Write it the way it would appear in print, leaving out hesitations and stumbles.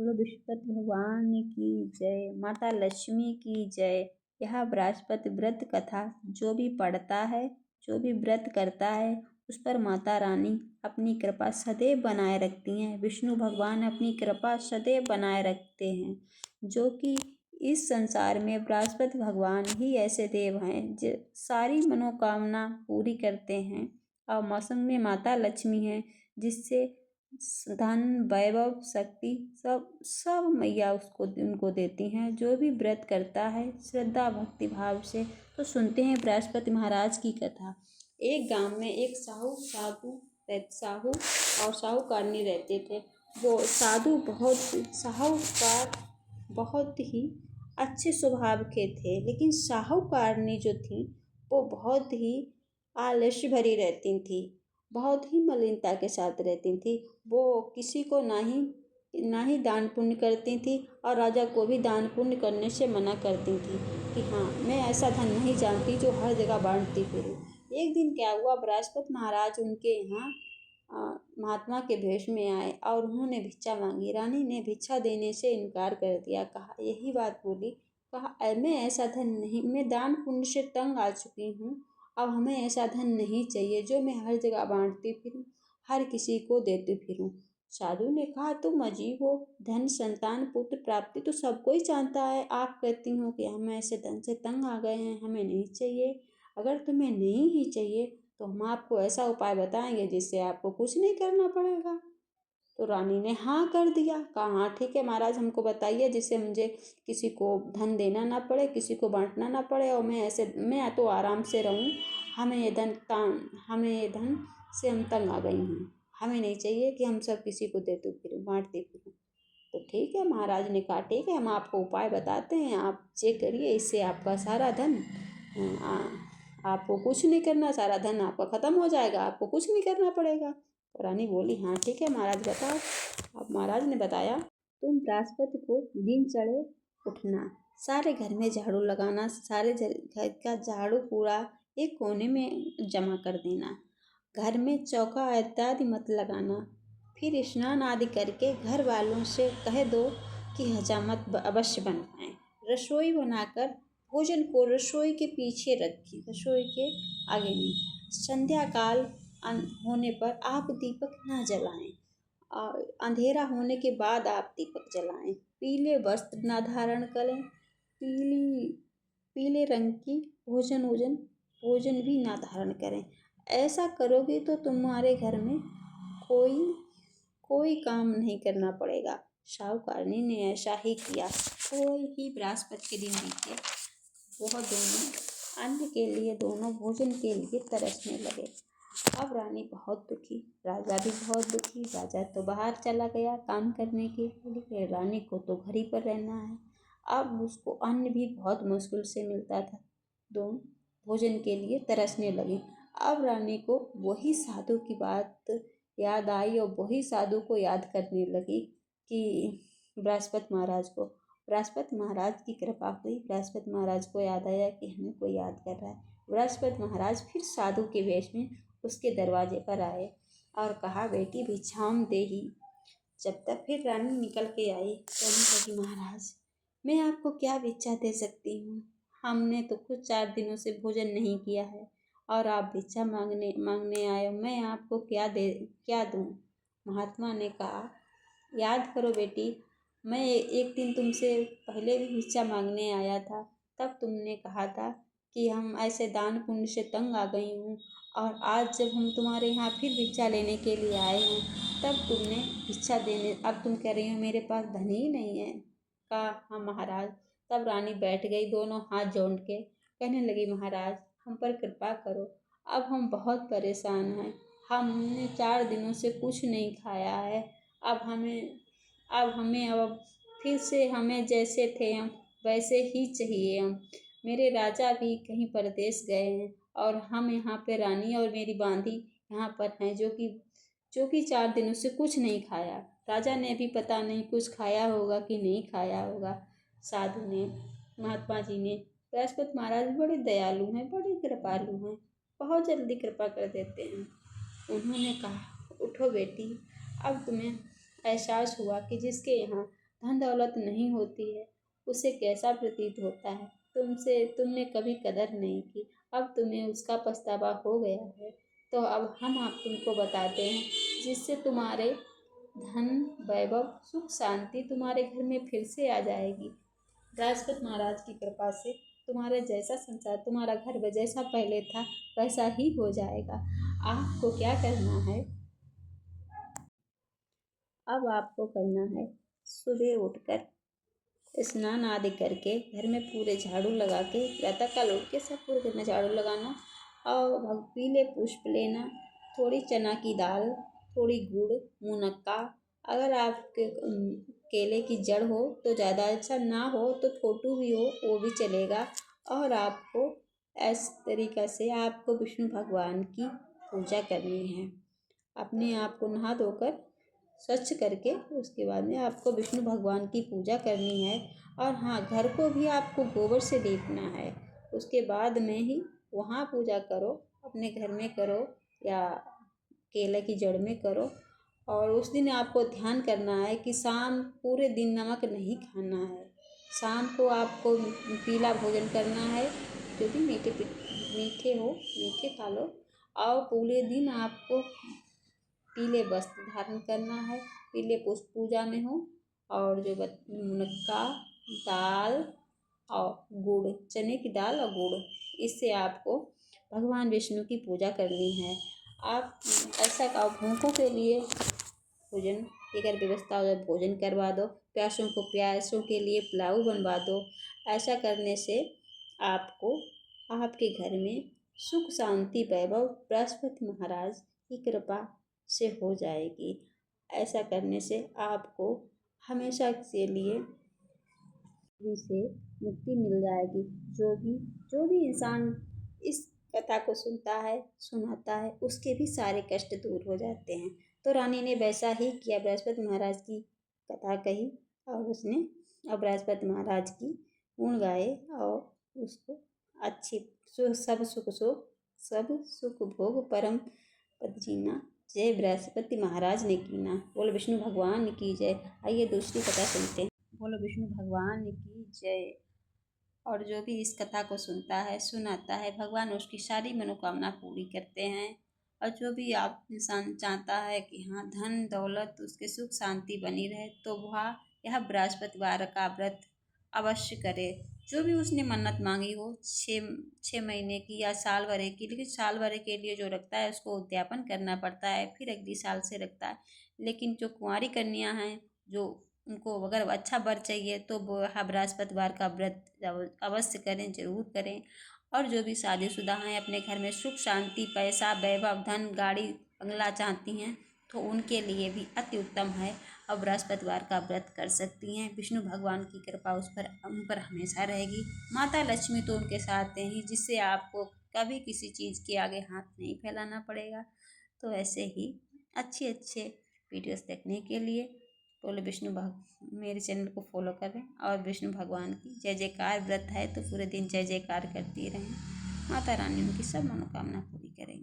बोलो विष्णुपति भगवान की जय, माता लक्ष्मी की जय। यह बृहस्पति व्रत कथा जो भी पढ़ता है, जो भी व्रत करता है, उस पर माता रानी अपनी कृपा सदैव बनाए रखती हैं। विष्णु भगवान अपनी कृपा सदैव बनाए रखते हैं, जो कि इस संसार में बृहस्पति भगवान ही ऐसे देव हैं जो सारी मनोकामना पूरी करते हैं। और मौसम में माता लक्ष्मी हैं, जिससे धन वैभव शक्ति सब सब मैया उनको देती हैं। जो भी व्रत करता है श्रद्धा भक्ति भाव से, तो सुनते हैं बृहस्पति महाराज की कथा। एक गांव में एक साहू और साहूकारनी रहते थे। वो साहूकार बहुत ही अच्छे स्वभाव के थे, लेकिन साहूकारनी जो थी वो बहुत ही आलस्य भरी रहती थी, बहुत ही मलिनता के साथ रहती थी। वो किसी को ना ही दान पुण्य करती थी और राजा को भी दान पुण्य करने से मना करती थी कि हाँ, मैं ऐसा धन नहीं जानती जो हर जगह बांटती फिरूं। एक दिन क्या हुआ, बृहस्पति महाराज उनके यहाँ महात्मा के भेष में आए और उन्होंने भिक्षा मांगी। रानी ने भिक्षा देने से इनकार कर दिया। कहा यही बात बोली, कहा मैं ऐसा धन नहीं, मैं दान पुण्य से तंग आ चुकी हूँ। अब हमें ऐसा धन नहीं चाहिए जो मैं हर जगह बांटती फिरूं, हर किसी को देती फिरूं। साधु ने कहा तुम अजीब हो, धन संतान पुत्र प्राप्ति तो सब कोई चाहता है। आप कहती हो कि हम ऐसे धन से तंग आ गए हैं, हमें नहीं चाहिए। अगर तुम्हें नहीं ही चाहिए तो हम आपको ऐसा उपाय बताएंगे जिससे आपको कुछ नहीं करना पड़ेगा। तो रानी ने हाँ कर दिया। कहा हाँ ठीक है महाराज, हमको बताइए जिससे मुझे किसी को धन देना ना पड़े, किसी को बांटना ना पड़े और मैं तो आराम से रहूं। हमें ये धन से हम तंग आ गई हूँ, हमें नहीं चाहिए कि हम सब किसी को देते फिरूं, बांटते फिरूं। तो ठीक है, महाराज ने कहा ठीक है, हम आपको उपाय बताते हैं, आप चेक करिए, इससे आपका सारा धन आपको कुछ नहीं करना, सारा धन आपका ख़त्म हो जाएगा, आपको कुछ नहीं करना पड़ेगा। तो रानी बोली हाँ ठीक है महाराज बताओ। अब महाराज ने बताया तुम बृहस्पति को दिन चढ़े उठना, सारे घर में झाड़ू लगाना, सारे घर का झाड़ू पूरा एक कोने में जमा कर देना, घर में चौका इत्यादि मत लगाना। फिर स्नान आदि करके घर वालों से कह दो कि हजामत अवश्य बनवाएं। रसोई बनाकर भोजन को रसोई के पीछे रखिए, रसोई के आगे नहीं। संध्या काल होने पर आप दीपक ना जलाएं, अंधेरा होने के बाद आप दीपक जलाएं। पीले वस्त्र ना धारण करें, पीले रंग की भोजन भी ना धारण करें। ऐसा करोगे तो तुम्हारे घर में कोई काम नहीं करना पड़ेगा। साहूकारनी ने ऐसा ही किया। कोई ही बृहस्पति के दिन बीते, वह दोनों अन्न के लिए, दोनों भोजन के लिए तरसने लगे। अब रानी बहुत दुखी, राजा भी बहुत दुखी। राजा तो बाहर चला गया काम करने के लिए, रानी को तो घर ही पर रहना है। अब उसको अन्न भी बहुत मुश्किल से मिलता था, दोनों भोजन के लिए तरसने लगी। अब रानी को वही साधु की बात याद आई और वही साधु को याद करने लगी कि बृहस्पति महाराज की कृपा हुई। बृहस्पति महाराज को याद आया कि हमें कोई याद कर रहा है। बृहस्पति महाराज फिर साधु के वेश में उसके दरवाजे पर आए और कहा बेटी भिक्षाम देही। जब तक फिर रानी निकल के आई, कहने लगी महाराज मैं आपको क्या भिक्षा दे सकती हूँ, हमने तो कुछ 4 दिनों से भोजन नहीं किया है और आप भिक्षा मांगने आए हो, मैं आपको क्या दूँ। महात्मा ने कहा याद करो बेटी, मैं एक दिन तुमसे पहले भी भिक्षा मांगने आया था, तब तुमने कहा था कि हम ऐसे दान पुण्य से तंग आ गई हूँ, और आज जब हम तुम्हारे यहाँ फिर भिक्षा लेने के लिए आए हैं तब तुमने भिक्षा देने, अब तुम कह रही हो मेरे पास धन ही नहीं है। कहा हाँ महाराज। तब रानी बैठ गई, दोनों हाथ जोड़ के कहने लगी महाराज हम पर कृपा करो, अब हम बहुत परेशान हैं, हमने 4 दिनों से कुछ नहीं खाया है। अब फिर से हमें जैसे थे हम वैसे ही चाहिए। हम मेरे राजा भी कहीं परदेश गए हैं और हम यहाँ पे रानी और मेरी बांधी यहाँ पर हैं, जो कि 4 दिनों से कुछ नहीं खाया। राजा ने भी पता नहीं कुछ खाया होगा कि नहीं खाया होगा। साधु ने, महात्मा जी ने, बृहस्पति महाराज बड़े दयालु हैं, बड़े कृपालु हैं, बहुत जल्दी कृपा कर देते हैं। उन्होंने कहा उठो बेटी, अब तुम्हें एहसास हुआ कि जिसके यहाँ धन दौलत नहीं होती है उसे कैसा प्रतीत होता है। तुमने कभी कदर नहीं की, अब तुम्हें उसका पछतावा हो गया है। तो अब हम आप तुमको बताते हैं जिससे तुम्हारे धन, वैभव, सुख, शांति तुम्हारे घर में फिर से आ जाएगी। बृहस्पति महाराज की कृपा से तुम्हारे जैसा संसार, तुम्हारा घर जैसा पहले था वैसा ही हो जाएगा। आपको क्या करना है, अब आपको करना है सुबह उठकर स्नान आदि करके घर में पूरे झाड़ू लगा के प्रातःकाल उठ के सब पूरे घर में झाड़ू लगाना और पीले पुष्प लेना, थोड़ी चना की दाल, थोड़ी गुड़, मुनक्का, अगर आपके केले की जड़ हो तो ज़्यादा अच्छा, ना हो तो छोटू भी हो वो भी चलेगा। और आपको इस तरीक़ा से आपको विष्णु भगवान की पूजा करनी है। अपने आप को नहा धोकर स्वच्छ करके उसके बाद में आपको विष्णु भगवान की पूजा करनी है। और हाँ, घर को भी आपको गोबर से लीपना है, उसके बाद में ही वहाँ पूजा करो, अपने घर में करो या केले की जड़ में करो। और उस दिन आपको ध्यान करना है कि शाम पूरे दिन नमक नहीं खाना है, शाम को आपको पीला भोजन करना है, जो भी मीठे हो मीठे खा लो। और पूरे दिन आपको पीले वस्त्र धारण करना है, पीले पुष्प पूजा में हो। और जो मुनक्का, दाल और गुड़, चने की दाल और गुड़, इससे आपको भगवान विष्णु की पूजा करनी है। आप ऐसा का भूखों के लिए भोजन की अगर व्यवस्था हो जाए भोजन करवा दो, प्यासों के लिए पुलाव बनवा दो। ऐसा करने से आपको आपके घर में सुख, शांति, वैभव बृहस्पति महाराज की कृपा से हो जाएगी। ऐसा करने से आपको हमेशा के लिए से मुक्ति मिल जाएगी। जो भी इंसान इस कथा को सुनता है, सुनाता है, उसके भी सारे कष्ट दूर हो जाते हैं। तो रानी ने वैसा ही किया, बृहस्पति महाराज की कथा कही और उसने बृहस्पति महाराज की गुण गाए और उसको अच्छी सब सुख भोग परम पद जीना। जय बृहस्पति महाराज ने कीना, बोलो विष्णु भगवान की जय। आइए दूसरी कथा सुनते हैं। बोलो विष्णु भगवान की जय। और जो भी इस कथा को सुनता है, सुनाता है, भगवान उसकी सारी मनोकामना पूरी करते हैं। और जो भी आप इंसान चाहता है कि हाँ धन दौलत उसके सुख शांति बनी रहे, तो वह यह बृहस्पतिवार का व्रत अवश्य करे। जो भी उसने मन्नत मांगी हो, 6 महीने की या साल भर की, लेकिन साल भर के लिए जो रखता है उसको उद्यापन करना पड़ता है, फिर अगली साल से रखता है। लेकिन जो कुंवारी कन्या हैं, जो उनको अगर अच्छा वर चाहिए तो वो बृहस्पतिवार का व्रत अवश्य करें, जरूर करें। और जो भी शादीशुदा हैं, अपने घर में सुख शांति, पैसा, वैभव, धन, गाड़ी, बंगला चाहती हैं, तो उनके लिए भी अति उत्तम है और बृहस्पतिवार का व्रत कर सकती हैं। विष्णु भगवान की कृपा उन पर हमेशा रहेगी। माता लक्ष्मी तो उनके साथ हैं, जिससे आपको कभी किसी चीज़ के आगे हाथ नहीं फैलाना पड़ेगा। तो ऐसे ही अच्छे वीडियोस देखने के लिए बोलो मेरे चैनल को फॉलो करें और विष्णु भगवान की जय जयकार। व्रत है तो पूरे दिन जय जयकार करती रहें। माता रानी उनकी सब मनोकामना पूरी करेंगी।